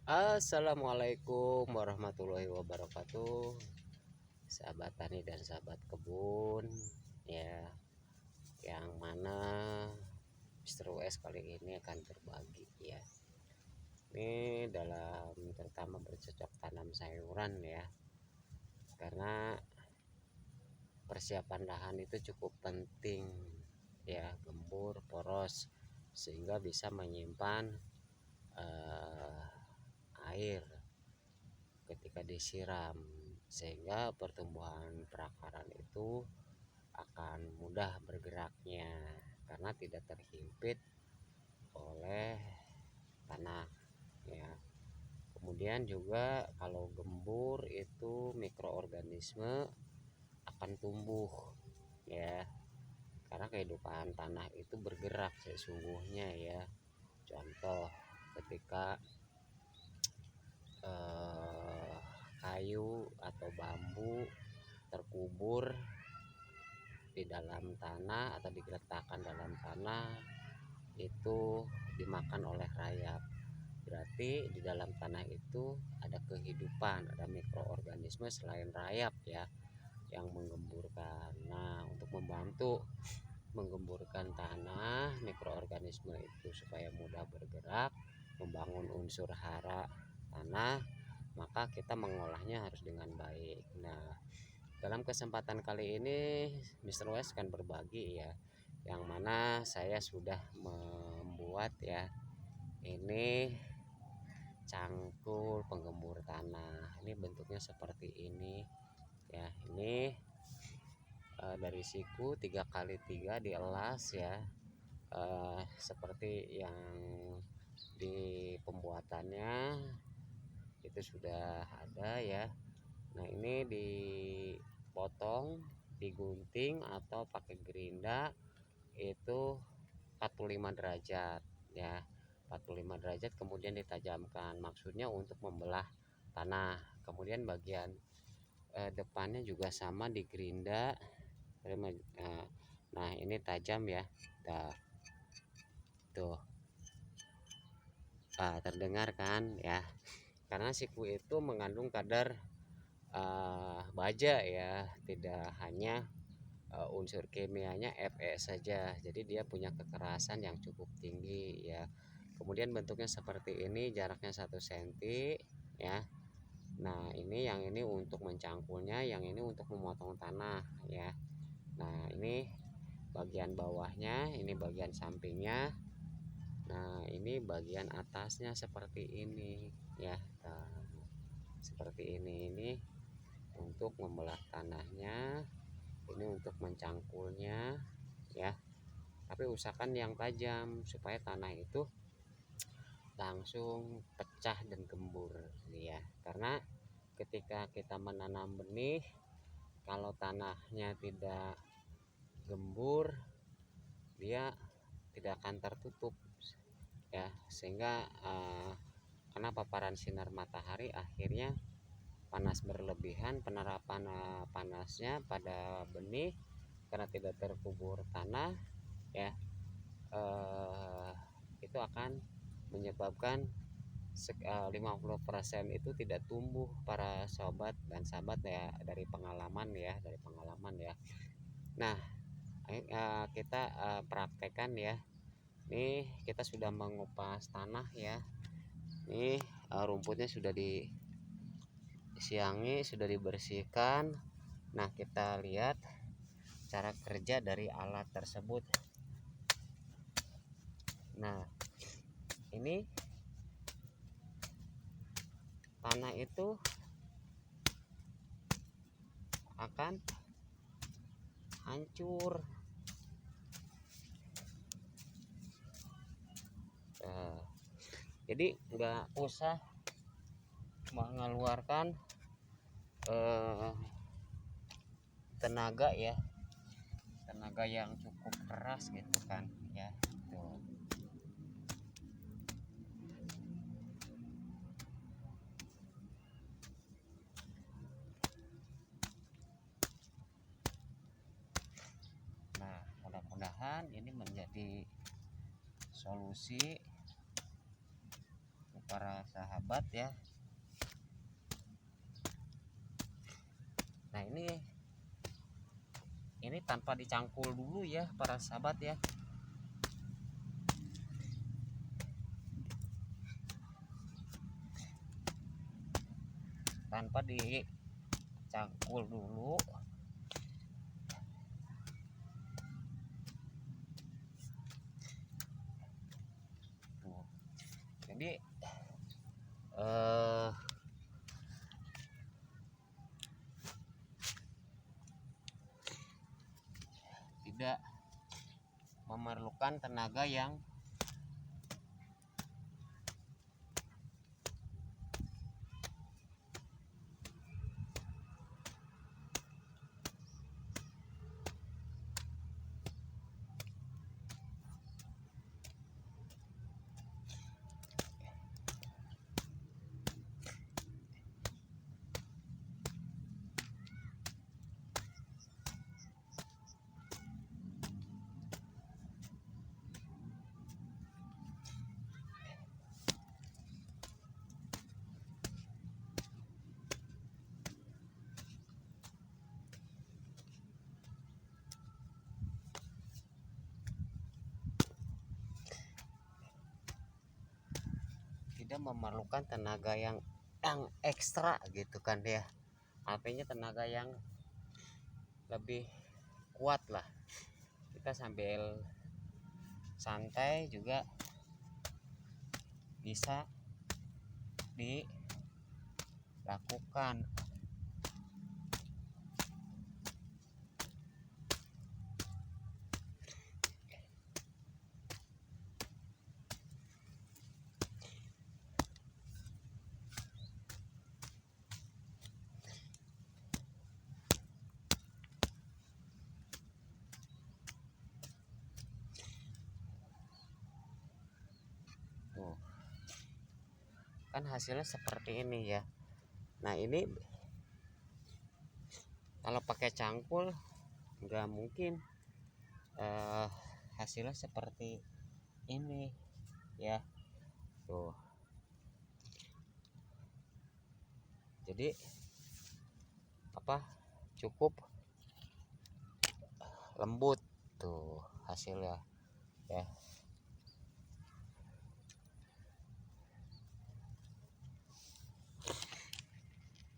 Assalamualaikum warahmatullahi wabarakatuh, sahabat tani dan sahabat kebun ya, yang mana Mr. US kali ini akan berbagi ya. Ini dalam terutama bercocok tanam sayuran ya, karena persiapan lahan itu cukup penting ya, gembur, poros, sehingga bisa menyimpan air ketika disiram, sehingga pertumbuhan perakaran itu akan mudah bergeraknya karena tidak terhimpit oleh tanah ya. Kemudian juga kalau gembur itu mikroorganisme akan tumbuh ya, karena kehidupan tanah itu bergerak sesungguhnya ya. Contoh ketika kayu atau bambu terkubur di dalam tanah atau diletakkan dalam tanah, itu dimakan oleh rayap. Berarti di dalam tanah itu ada kehidupan, ada mikroorganisme selain rayap ya, yang menggemburkan. Nah, untuk membantu menggemburkan tanah, mikroorganisme itu supaya mudah bergerak, membangun unsur hara tanah, maka kita mengolahnya harus dengan baik. Nah, dalam kesempatan kali ini Mr. West akan berbagi ya, yang mana saya sudah membuat ya, ini cangkul penggembur tanah. Ini bentuknya seperti ini ya. Ini dari siku 3x3 dielas ya, seperti yang di pembuatannya itu sudah ada ya. Nah, ini dipotong, digunting atau pakai gerinda itu 45 derajat ya. 45 derajat kemudian ditajamkan, maksudnya untuk membelah tanah. Kemudian bagian depannya juga sama digerinda. Nah, ini tajam ya. Tuh, terdengar kan ya, karena siku itu mengandung kadar baja ya, tidak hanya unsur kimianya Fe saja, jadi dia punya kekerasan yang cukup tinggi ya. Kemudian bentuknya seperti ini, jaraknya 1 cm ya. Nah, yang ini untuk mencangkulnya, yang ini untuk memotong tanah ya. Nah, ini bagian bawahnya, ini bagian sampingnya. Nah, ini bagian atasnya seperti ini ya. Nah, seperti ini untuk membelah tanahnya, ini untuk mencangkulnya ya. Tapi usahakan yang tajam supaya tanah itu langsung pecah dan gembur ya. Karena ketika kita menanam benih, kalau tanahnya tidak gembur, dia tidak akan tertutup ya, sehingga karena paparan sinar matahari akhirnya panas berlebihan, penerapan panasnya pada benih karena tidak terkubur tanah ya, itu akan menyebabkan 50% itu tidak tumbuh para sobat dan sahabat ya, dari pengalaman ya, Nah, kita praktekkan ya. Ini kita sudah mengupas tanah ya. Ini rumputnya sudah disiangi, sudah dibersihkan. Nah, kita lihat cara kerja dari alat tersebut. Nah, ini tanah itu akan hancur. Jadi nggak usah mengeluarkan tenaga ya, tenaga yang cukup keras gitu kan ya. Tuh. Nah, mudah-mudahan ini menjadi solusi para sahabat ya. Nah ini tanpa dicangkul dulu ya para sahabat ya. Tanpa dicangkul dulu. Jadi tidak memerlukan tenaga yang tidak memerlukan tenaga yang ekstra gitu kan ya. Artinya tenaga yang lebih kuat lah. Kita sambil santai juga bisa dilakukan. Tuh. Kan hasilnya seperti ini ya. Nah ini kalau pakai cangkul nggak mungkin hasilnya seperti ini ya. Tuh. Jadi cukup lembut tuh hasilnya ya.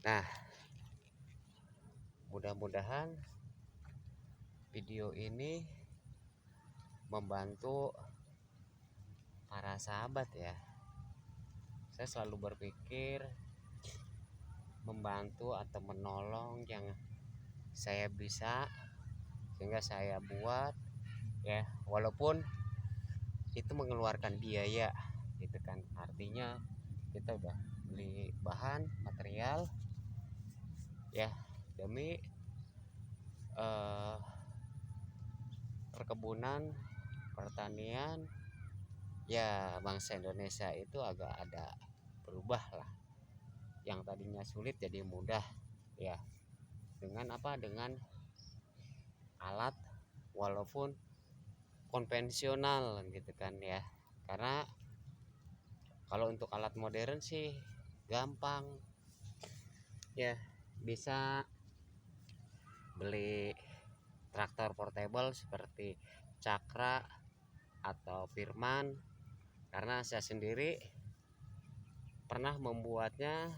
Nah, mudah-mudahan video ini membantu para sahabat ya. Saya selalu berpikir membantu atau menolong yang saya bisa, sehingga saya buat ya, walaupun itu mengeluarkan biaya gitu kan. Artinya kita udah beli bahan material ya demi perkebunan pertanian ya bangsa Indonesia itu agak ada berubah lah. Yang tadinya sulit jadi mudah ya, dengan dengan alat walaupun konvensional gitu kan ya. Karena kalau untuk alat modern sih gampang ya, bisa beli traktor portable seperti Cakra atau Firman, karena saya sendiri pernah membuatnya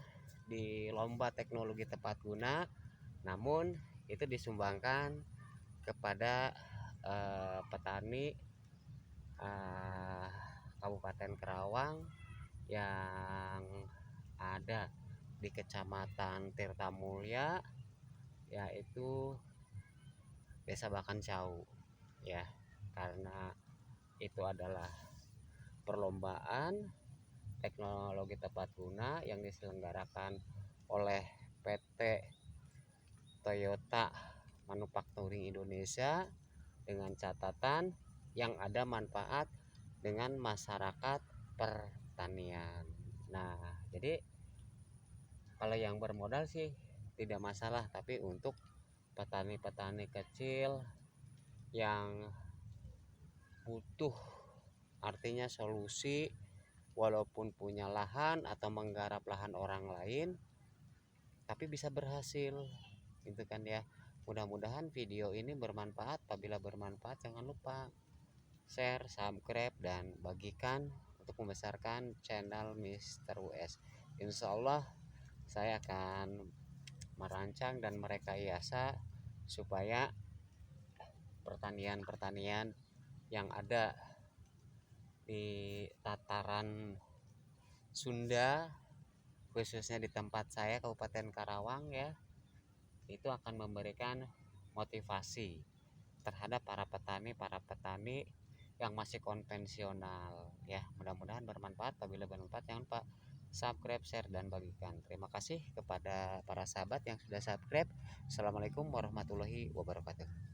di lomba teknologi tepat guna, namun itu disumbangkan kepada petani Kabupaten Karawang yang ada di Kecamatan Tirtamulya, yaitu Desa Bakancau ya. Karena itu adalah perlombaan teknologi tepat guna yang diselenggarakan oleh PT Toyota Manufacturing Indonesia, dengan catatan yang ada manfaat dengan masyarakat pertanian. Nah, jadi kalau yang bermodal sih tidak masalah, tapi untuk petani-petani kecil yang butuh, artinya solusi walaupun punya lahan atau menggarap lahan orang lain tapi bisa berhasil gitu kan ya. Mudah-mudahan video ini bermanfaat. Apabila bermanfaat jangan lupa share, subscribe, dan bagikan untuk membesarkan channel Mister US. Insya Allah saya akan merancang dan merekayasa supaya pertanian-pertanian yang ada di tataran Sunda, khususnya di tempat saya Kabupaten Karawang ya, itu akan memberikan motivasi terhadap para petani yang masih konvensional ya. Mudah-mudahan bermanfaat. Apabila bermanfaat jangan lupa subscribe, share, dan bagikan. Terima kasih kepada para sahabat yang sudah subscribe. Assalamualaikum warahmatullahi wabarakatuh.